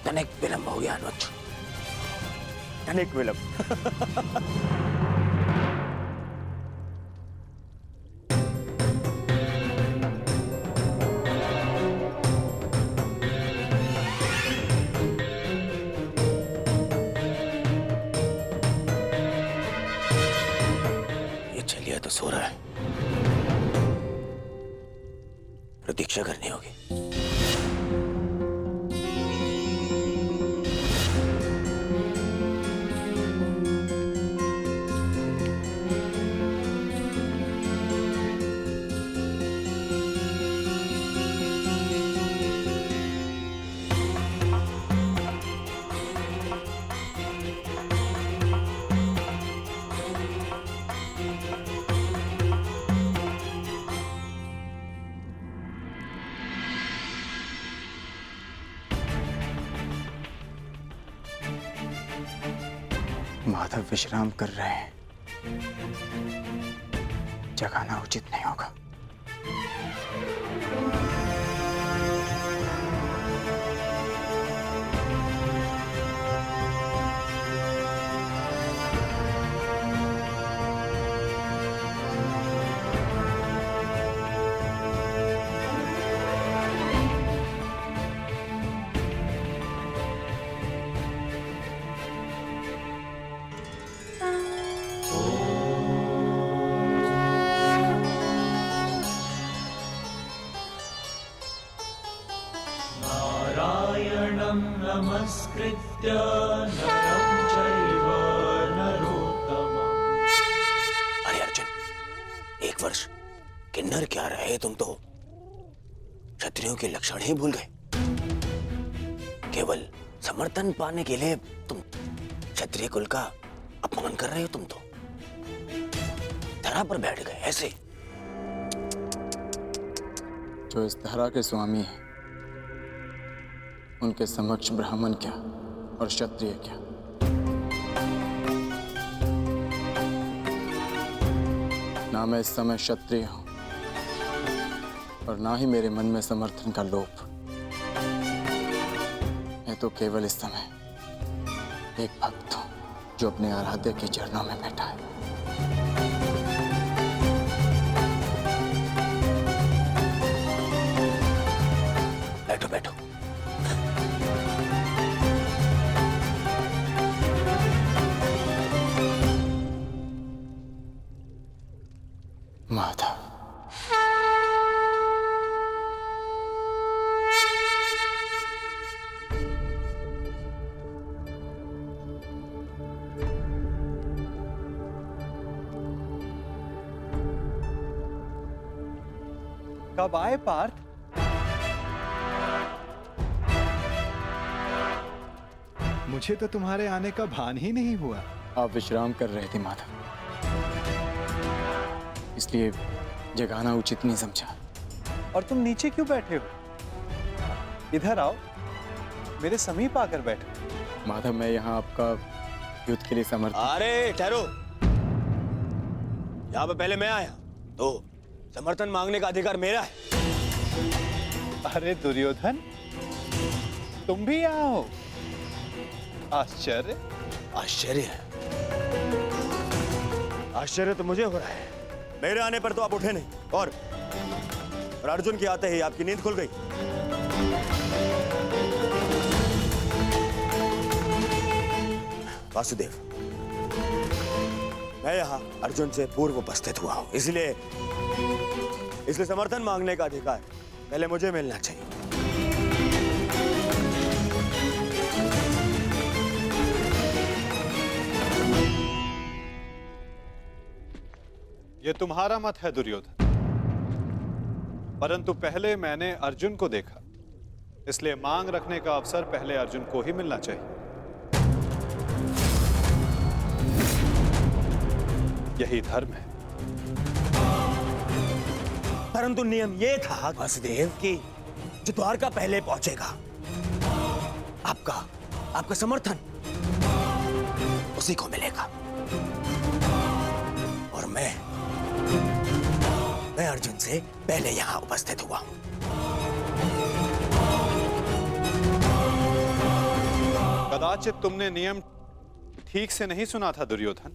तनिक विलंब हो गया अनुज, तनिक विलंब। ये चलिए तो सो रहा है, प्रतीक्षा करनी होगी। माधव विश्राम कर रहे हैं, जगाना उचित नहीं होगा। नमस्कृत्य नरं चैव नरोत्तमम्। अरे अर्जुन, एक वर्ष किन्नर क्या रहे, तुम तो क्षत्रियों के लक्षण ही भूल गए। केवल समर्थन पाने के लिए तुम क्षत्रिय कुल का अपमान कर रहे हो। तुम तो धरा पर बैठ गए ऐसे। जो इस धरा के स्वामी हैं, उनके समक्ष ब्राह्मण क्या और क्षत्रिय क्या। ना मैं इस समय क्षत्रिय हूं और ना ही मेरे मन में समर्थन का लोभ। मैं तो केवल इस समय एक भक्त हूं जो अपने आराध्य के चरणों में बैठा है। बैठो बैठो। माधव, कब आए पार्थ? मुझे तो तुम्हारे आने का भान ही नहीं हुआ। आप विश्राम कर रहे थे माधव, इसलिए जगाना उचित नहीं समझा। और तुम नीचे क्यों बैठे हो? इधर आओ, मेरे समीप आकर बैठो। माधव, मैं यहाँ आपका युद्ध के लिए समर्थ। अरे ठहरो, यहाँ पे पहले मैं आया तो समर्थन मांगने का अधिकार मेरा है। अरे दुर्योधन, तुम भी यहाँ हो? आश्चर्य। आश्चर्य है? आश्चर्य तो मुझे हो रहा है। मेरे आने पर तो आप उठे नहीं, और अर्जुन के आते ही आपकी नींद खुल गई। वासुदेव, मैं यहाँ अर्जुन से पूर्व उपस्थित हुआ हूं, इसलिए समर्थन मांगने का अधिकार पहले मुझे मिलना चाहिए। ये तुम्हारा मत है दुर्योधन, परंतु पहले मैंने अर्जुन को देखा, इसलिए मांग रखने का अवसर पहले अर्जुन को ही मिलना चाहिए। यही धर्म है। परंतु नियम यह था वासुदेव कि जो द्वारका पहले पहुंचेगा, आपका समर्थन उसी को मिलेगा। और मैं अर्जुन से पहले यहां उपस्थित हुआ हूं। कदाचित तुमने नियम ठीक से नहीं सुना था दुर्योधन।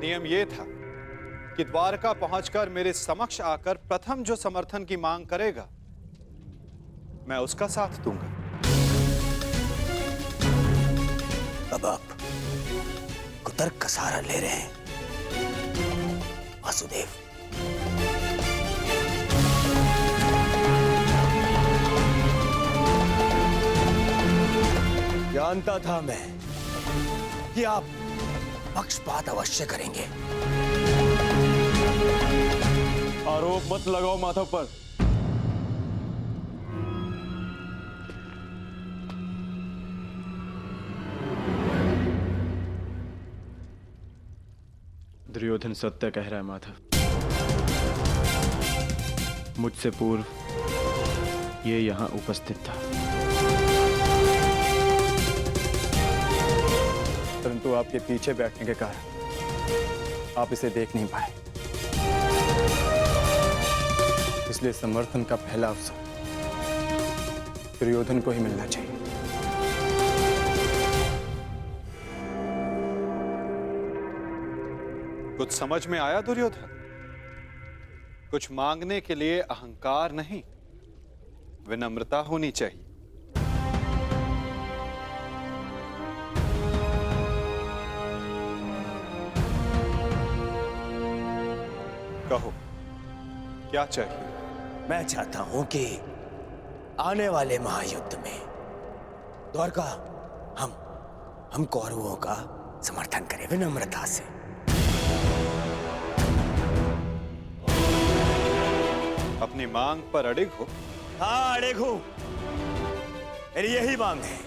नियम यह था कि द्वारका पहुंचकर मेरे समक्ष आकर प्रथम जो समर्थन की मांग करेगा मैं उसका साथ दूंगा। अब आप कुतर्क का सहारा ले रहे हैं वासुदेव। जानता था मैं कि आप पक्षपात अवश्य करेंगे। आरोप मत लगाओ माधव पर। दुर्योधन सत्य कह रहा है माधव। मुझसे पूर्व ये यहां उपस्थित था, परंतु आपके पीछे बैठने के कारण आप इसे देख नहीं पाए। इसलिए समर्थन का पहला अवसर दुर्योधन को ही मिलना चाहिए। कुछ समझ में आया दुर्योधन? कुछ मांगने के लिए अहंकार नहीं, विनम्रता होनी चाहिए। कहो क्या चाहिए? मैं चाहता हूं कि आने वाले महायुद्ध में द्वारका हम कौरवों का समर्थन करें विनम्रता से। अपनी मांग पर अड़िग हो? हाँ, अड़िग हूं। मेरी यही मांग है।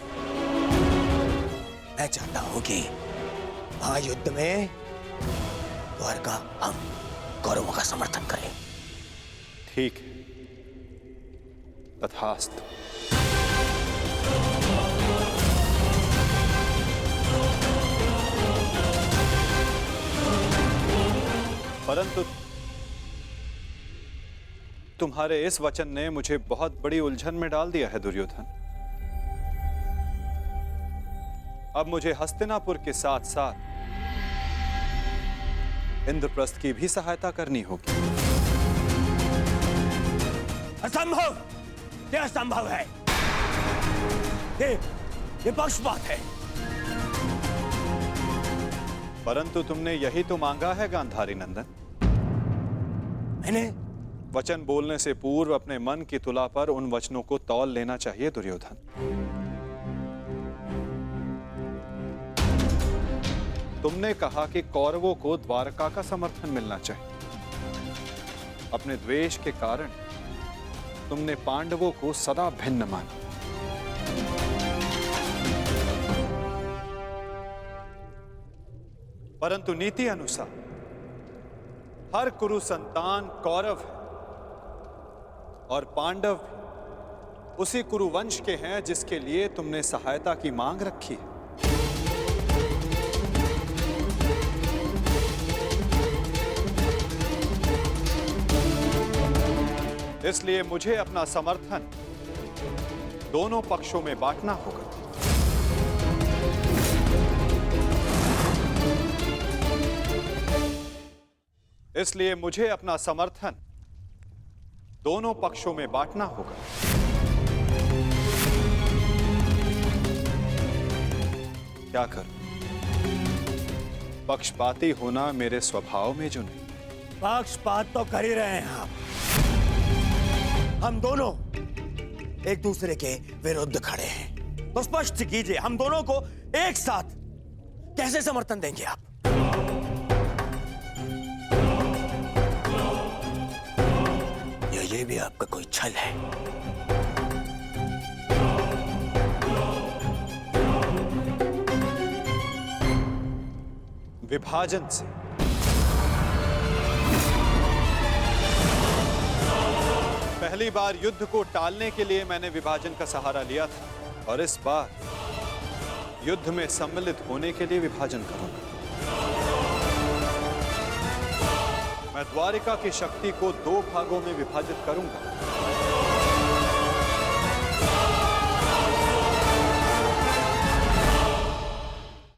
मैं चाहता हूं कि महायुद्ध में द्वारका हम कौरवों का समर्थन करें। ठीक है, तथास्तु। परंतु तुम्हारे इस वचन ने मुझे बहुत बड़ी उलझन में डाल दिया है दुर्योधन। अब मुझे हस्तिनापुर के साथ साथ इंद्रप्रस्थ की भी सहायता करनी होगी। असंभव! यह असंभव है। ये पक्षपात है। परंतु तुमने यही तो मांगा है गांधारी नंदन। मैंने वचन बोलने से पूर्व अपने मन की तुला पर उन वचनों को तौल लेना चाहिए दुर्योधन। तुमने कहा कि कौरवों को द्वारका का समर्थन मिलना चाहिए। अपने द्वेष के कारण तुमने पांडवों को सदा भिन्न माना। परंतु नीति अनुसार हर कुरु संतान कौरव है और पांडव उसी कुरु वंश के हैं जिसके लिए तुमने सहायता की मांग रखी है। इसलिए मुझे अपना समर्थन दोनों पक्षों में बांटना होगा। इसलिए मुझे अपना समर्थन दोनों पक्षों में बांटना होगा। क्या करूं? पक्षपाती होना मेरे स्वभाव में जो नहीं। पक्षपात तो कर ही रहे हैं आप। हम दोनों एक दूसरे के विरुद्ध खड़े हैं, तो स्पष्ट कीजिए हम दोनों को एक साथ कैसे समर्थन देंगे आप? ये भी आपका कोई छल है? विभाजन से पहली बार युद्ध को टालने के लिए मैंने विभाजन का सहारा लिया था, और इस बार युद्ध में सम्मिलित होने के लिए विभाजन करूंगा। मैं द्वारिका की शक्ति को 2 भागों में विभाजित करूंगा